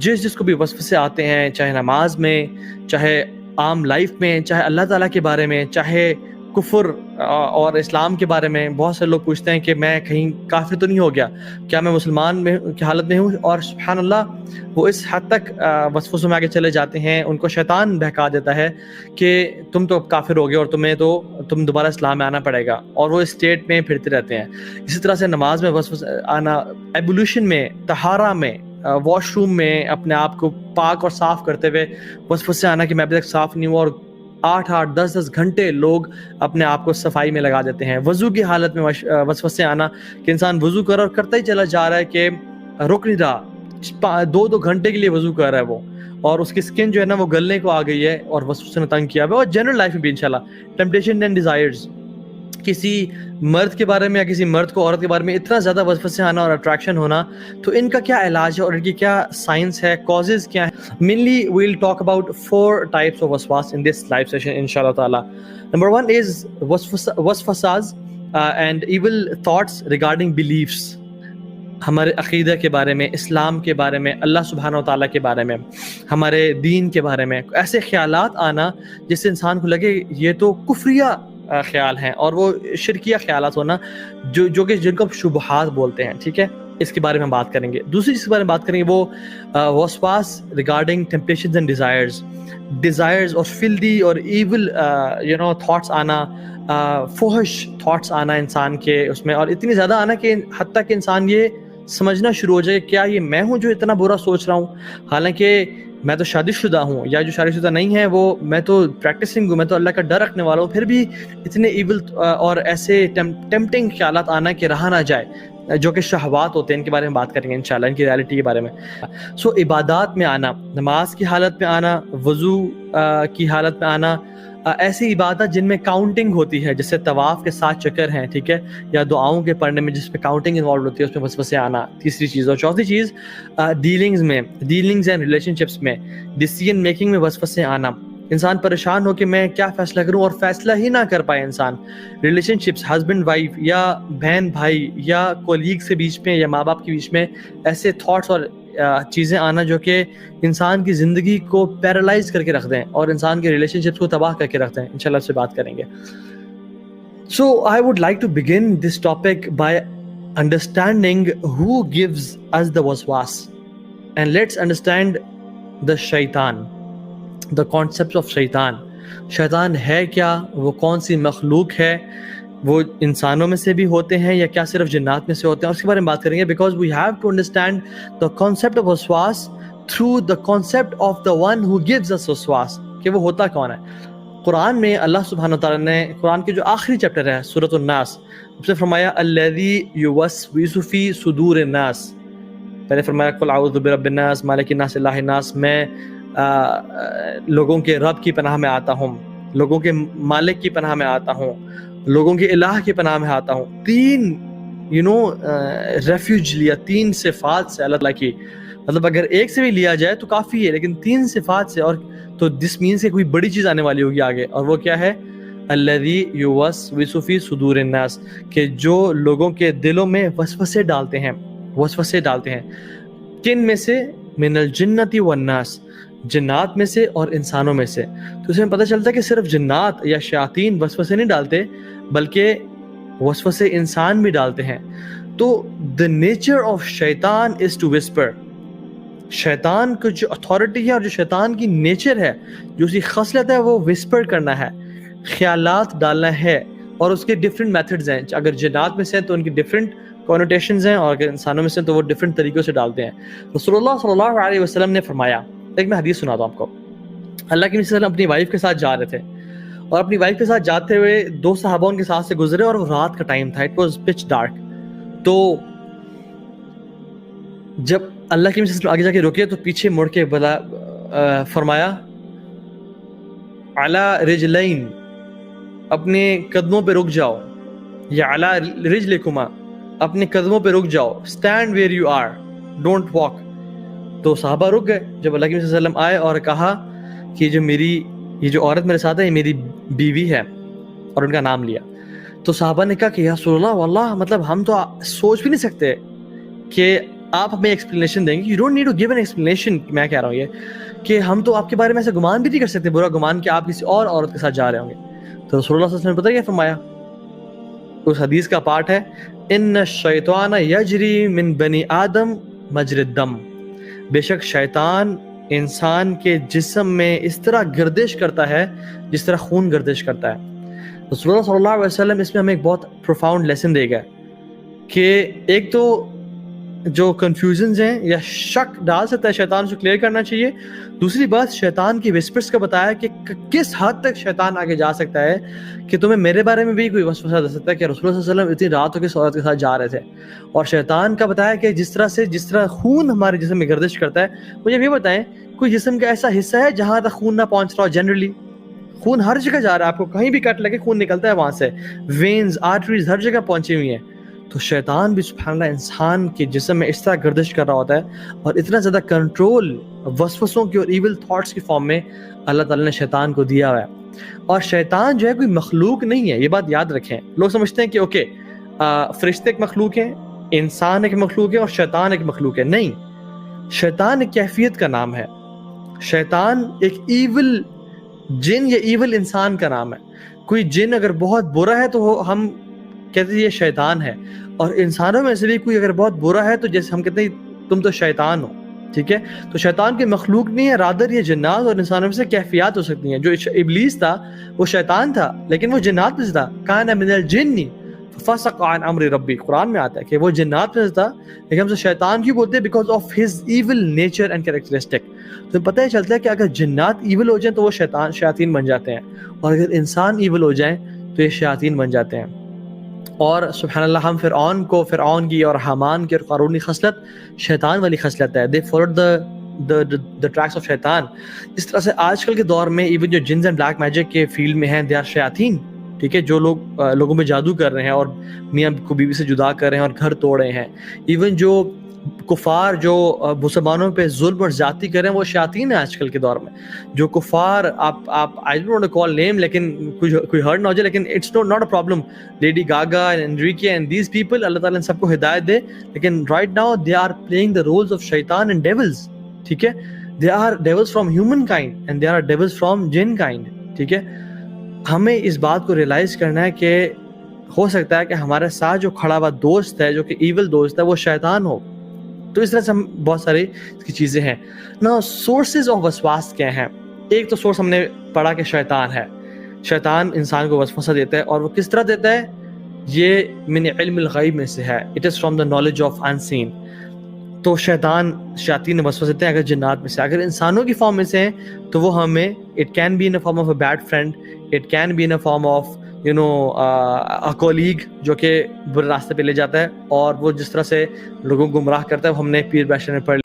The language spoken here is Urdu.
جس کو بھی وسوسے آتے ہیں، چاہے نماز میں، چاہے عام لائف میں، چاہے اللہ تعالیٰ کے بارے میں، چاہے کفر اور اسلام کے بارے میں. بہت سے لوگ پوچھتے ہیں کہ میں کہیں کافر تو نہیں ہو گیا، کیا میں مسلمان میں کی حالت میں ہوں؟ اور سبحان اللہ وہ اس حد تک وسوسوں میں آگے چلے جاتے ہیں، ان کو شیطان بہکا دیتا ہے کہ تم تو کافر ہو گئے اور تم دوبارہ اسلام میں آنا پڑے گا، اور وہ اسٹیٹ میں پھرتے رہتے ہیں. اسی طرح سے نماز میں وسوسہ آنا، ایبولیوشن میں، طہارہ میں، واش روم میں اپنے آپ کو پاک اور صاف کرتے ہوئے وسوسے آنا کہ میں ابھی تک صاف نہیں ہوں، اور 8 10 گھنٹے لوگ اپنے آپ کو صفائی میں لگا دیتے ہیں. وضو کی حالت میں وسوسے آنا کہ انسان وضو کر اور کرتا ہی چلا جا رہا ہے کہ رک نہیں رہا، 2 گھنٹے کے لیے وضو کر رہا ہے وہ، اور اس کی سکن جو ہے نا وہ گلنے کو آ گئی ہے اور وسوسے نے تنگ کیا ہوا ہے. اور جنرل لائف میں بھی انشاءاللہ ٹیمپٹیشن اینڈ ڈیزائرز، کسی مرد کے بارے میں یا کسی مرد کو عورت کے بارے میں اتنا زیادہ وسوسے آنا اور اٹریکشن ہونا، تو ان کا کیا علاج ہے اور ان کی کیا سائنس ہے، کازز کیا ہے؟ Mainly we will talk about 4 types of وسواس ان دس لائف سیشن انشاءاللہ تعالی. نمبر 1 از وسوساز and evil thoughts regarding beliefs, ہمارے عقیدہ کے بارے میں، اسلام کے بارے میں، اللہ سبحانہ و تعالیٰ کے بارے میں، ہمارے دین کے بارے میں ایسے خیالات آنا جس سے انسان کو لگے یہ تو کفریہ خیال ہیں، اور وہ شرکیہ خیالات ہونا جو کہ جن کو شبہات بولتے ہیں. ٹھیک ہے، اس کے بارے میں ہم بات کریں گے. دوسری چیز کے بارے میں بات کریں گے وہ وسواس ریگارڈنگ ٹیمپٹیشنز اینڈ ڈیزائرز اور فلدی اور ایول تھاٹس آنا، فحش تھاٹس آنا انسان کے اس میں، اور اتنی زیادہ آنا کہ حتیٰ کہ انسان یہ سمجھنا شروع ہو جائے کیا یہ میں ہوں جو اتنا برا سوچ رہا ہوں، حالانکہ میں تو شادی شدہ ہوں، یا جو شادی شدہ نہیں ہے وہ میں تو پریکٹسنگ ہوں، میں تو اللہ کا ڈر رکھنے والا ہوں، پھر بھی اتنے ایول اور ایسے ٹیمپٹنگ خیالات آنا کہ رہا نہ جائے، جو کہ شہوات ہوتے ہیں. ان کے بارے میں بات کریں گے انشاءاللہ، ان کی ریالٹی کے بارے میں. عبادات میں آنا، نماز کی حالت میں آنا، وضو کی حالت میں آنا، ایسی عبادت جن میں کاؤنٹنگ ہوتی ہے، جیسے طواف کے 7 چکر ہیں، ٹھیک ہے، یا دعاؤں کے پڑھنے میں جس میں کاؤنٹنگ انوالو ہوتی ہے، اس میں وسوسے آنا. تیسری چیز. اور چوتھی چیز ڈیلنگز اینڈ ریلیشن شپس میں، ڈیسیژن میکنگ میں وسوسے آنا، انسان پریشان ہو کہ میں کیا فیصلہ کروں اور فیصلہ ہی نہ کر پائے انسان. ریلیشن شپس، ہسبینڈ وائف یا بہن بھائی یا کولیگ سے بیچ میں یا ماں باپ کے بیچ میں ایسے تھاٹس اور چیزیں آنا جو کہ انسان کی زندگی کو پیرالائز کر کے رکھ دیں اور انسان کے ریلیشن شپس کو تباہ کر کے رکھ دیں. انشاءاللہ اس سے بات کریں گے. So I would like to begin this topic by understanding who gives us the waswas, and let's understand the shaitan, the concept of shaitan. شیطان ہے کیا، وہ کون سی مخلوق ہے، وہ انسانوں میں سے بھی ہوتے ہیں یا کیا صرف جنات میں سے ہوتے ہیں، اس کے بارے میں بات کریں گے. Because we have to understand the concept of وسواس through the concept of the one who gives us وسواس، کہ وہ ہوتا کون ہے. قرآن میں اللہ سبحانہ تعالیٰ نے قرآن کے جو آخری چیپٹر ہے سورۃ الناس، اس میں فرمایا الذی یوسوس فی صدور الناس. پہلے فرمایا قل اعوذ برب الناس مالک الناس الہ الناس، میں لوگوں کے رب کی پناہ میں آتا ہوں، لوگوں کے مالک کی پناہ میں آتا ہوں، لوگوں کے الہ کی پناہ میں آتا ہوں. 3 ریفیوج لیا، 3 صفات سے اللہ تعالیٰ کی، مطلب اگر ایک سے بھی لیا جائے تو کافی ہے، لیکن 3 صفات سے، اور تو دس مین سے کوئی بڑی چیز آنے والی ہوگی آگے. اور وہ کیا ہے؟ الذی یوسوس فی صدور الناس، کہ جو لوگوں کے دلوں میں وسوسے ڈالتے ہیں. کن میں سے؟ من الجنۃ والناس، جنات میں سے اور انسانوں میں سے. تو اس میں پتہ چلتا ہے کہ صرف جنات یا شیاطین وسوسے نہیں ڈالتے، بلکہ وسوسے انسان بھی ڈالتے ہیں. تو the nature of شیطان is to whisper. شیطان کو جو اتھارٹی ہے اور جو شیطان کی نیچر ہے، جو اسی خصلت ہے، وہ وسپر کرنا ہے، خیالات ڈالنا ہے. اور اس کے ڈفرینٹ میتھڈز ہیں. اگر جنات میں سے ہیں تو ان کی ڈفرینٹ کونوٹیشنز ہیں، اور اگر انسانوں میں سے ہیں تو وہ ڈفرینٹ طریقوں سے ڈالتے ہیں. رسول اللہ صلی اللہ علیہ وسلم نے فرمایا، ایک میں حدیث سناتا ہوں آپ کو. اللہ کے نبی صلی اللہ علیہ وسلم اپنی وائف کے ساتھ جا رہے تھے، اور اپنی وائف کے ساتھ جاتے ہوئے 2 صحابہ ان کے ساتھ سے گزرے، اور وہ رات کا ٹائم تھا، اٹ واز پچ ڈارک. تو جب اللہ کے نبی آگے جا کے رکے تو پیچھے مڑ کے فرمایا علی رجلین، اپنے قدموں پہ رک جاؤ، یا علی رجلکما، اپنے قدموں پہ رک جاؤ، stand where you are, don't walk. تو صحابہ رک گئے. جب اللہ کے نبی صلی اللہ علیہ وسلم آئے اور کہا کہ یہ جو عورت میرے ساتھ ہے یہ میری بیوی ہے، اور ان کا نام لیا، تو صحابہ نے کہا کہ یا رسول اللہ واللہ، مطلب ہم تو سوچ بھی نہیں سکتے کہ آپ ہمیں ایکسپلینیشن دیں گے. You don't need to give an explanation. میں کہہ رہا ہوں یہ کہ ہم تو آپ کے بارے میں ایسے گمان بھی نہیں کر سکتے, برا گمان کہ آپ کسی اور عورت کے ساتھ جا رہے ہوں گے. تو رسول اللہ صلی اللہ علیہ وسلم نے پتہ کیا فرمایا؟ اس حدیث کا پارٹ ہے ان الشیطان یجری من بنی آدم مجری الدم. بے شک شیطان انسان کے جسم میں اس طرح گردش کرتا ہے جس طرح خون گردش کرتا ہے. رسول اللہ صلی اللہ علیہ وسلم اس میں ہمیں ایک بہت پروفاؤنڈ لیسن دے گا کہ ایک تو جو کنفیوژنز ہیں یا شک ڈال سکتا ہے شیطان, سے کلیئر کرنا چاہیے. دوسری بات شیطان کی وسپرز کا بتایا کہ کس حد تک شیطان آگے جا سکتا ہے کہ تمہیں میرے بارے میں بھی کوئی وسوسہ دے سکتا ہے کہ رسول اللہ صلی اللہ علیہ وسلم اتنی رات ہو کے عورت کے ساتھ جا رہے تھے. اور شیطان کا بتایا کہ جس طرح خون ہمارے جسم میں گردش کرتا ہے. مجھے یہ بتائیں کوئی جسم کا ایسا حصہ ہے جہاں تک خون نہ پہنچ رہا ہو؟ جنرلی خون ہر جگہ جا رہا ہے, آپ کو کہیں بھی کٹ لگے خون نکلتا ہے وہاں سے, وینز آرٹریز ہر جگہ پہنچی ہوئی ہیں. تو شیطان بھی سبحان اللہ انسان کے جسم میں اس طرح گردش کر رہا ہوتا ہے, اور اتنا زیادہ کنٹرول وسوسوں کی اور ایول تھاٹس کی فارم میں اللہ تعالیٰ نے شیطان کو دیا ہوا ہے. اور شیطان جو ہے کوئی مخلوق نہیں ہے, یہ بات یاد رکھیں. لوگ سمجھتے ہیں کہ اوکے فرشتے ایک مخلوق ہیں, انسان ایک مخلوق ہے اور شیطان ایک مخلوق ہے. نہیں, شیطان ایک کیفیت کا نام ہے. شیطان ایک ایول جن یا ایول انسان کا نام ہے. کوئی جن اگر بہت برا ہے تو ہم کہتے ہیں یہ شیطان ہے, اور انسانوں میں سے بھی کوئی اگر بہت برا ہے تو جیسے ہم کہتے ہیں تم تو شیطان ہو. ٹھیک ہے, تو شیطان کی مخلوق نہیں ہے, رادر یہ جنات اور انسانوں میں سے کیفیات ہو سکتی ہیں. جو ابلیس تھا وہ شیطان تھا لیکن وہ جنات میں سے تھا. کان من الجن ففسق عن امر ربی, قرآن میں آتا ہے کہ وہ جنات میں سے تھا لیکن ہم سے شیطان کیوں بولتے ہیں؟ Because of his evil nature and characteristic. تو پتہ ہی چلتا ہے کہ اگر جنات ایول ہو جائیں تو وہ شیاطین بن جاتے ہیں, اور اگر انسان ایول ہو جائیں تو یہ شیاطین بن جاتے ہیں. اور سبحان اللہ ہم فرعون کی اور حامان کی اور قارون کی خصلت شیطان والی خصلت ہے. دے فالوڈ the tracks of شیطان. اس طرح سے آج کل کے دور میں ایون جو جنز اینڈ بلیک میجک کے فیلڈ میں ہیں, دے آر شیاطین. ٹھیک ہے, جو لوگ لوگوں میں جادو کر رہے ہیں اور میاں کو بیوی سے جدا کر رہے ہیں اور گھر توڑ رہے ہیں. ایون جو کفار جو مسلمانوں پہ ظلم اور زیادتی کر رہے ہیں وہ شیاطین ہیں آج کل کے دور میں. جو کفار آپ I don't want to call name, لیکن کوئی ہرٹ نہ ہو جائے, لیکن it's not a problem. Lady Gaga and Enrique and these people, اللہ تعالیٰ ان سب کو ہدایت دے, لیکن right now they are playing the roles of شیطان and devils. ٹھیک ہے, they are devils from human kind and they are devils from jinn kind. ٹھیک ہے, ہمیں اس بات کو ریئلائز کرنا ہے کہ ہو سکتا ہے کہ ہمارے ساتھ جو کھڑا ہوا دوست ہے جو کہ ایول دوست ہے وہ شیطان ہو. تو اس طرح سے ہم بہت ساری اس کی چیزیں ہیں نا. سورسز آف وسواس کیا ہیں؟ ایک تو سورس ہم نے پڑھا کہ شیطان ہے. شیطان انسان کو وسوسہ دیتا ہے, اور وہ کس طرح دیتا ہے؟ یہ من علم الغیب میں سے ہے. It is from the knowledge of unseen. تو شیاطین وسوسہ دیتے ہیں اگر جنات میں سے. اگر انسانوں کی فارم میں سے ہیں تو وہ ہمیں it can be in form of a bad friend, it can be in form of colleague جو کہ برے راستے پہ لے جاتا ہے, اور وہ جس طرح سے لوگوں کو گمراہ کرتا ہے وہ ہم نے پیر پریشر میں پڑھ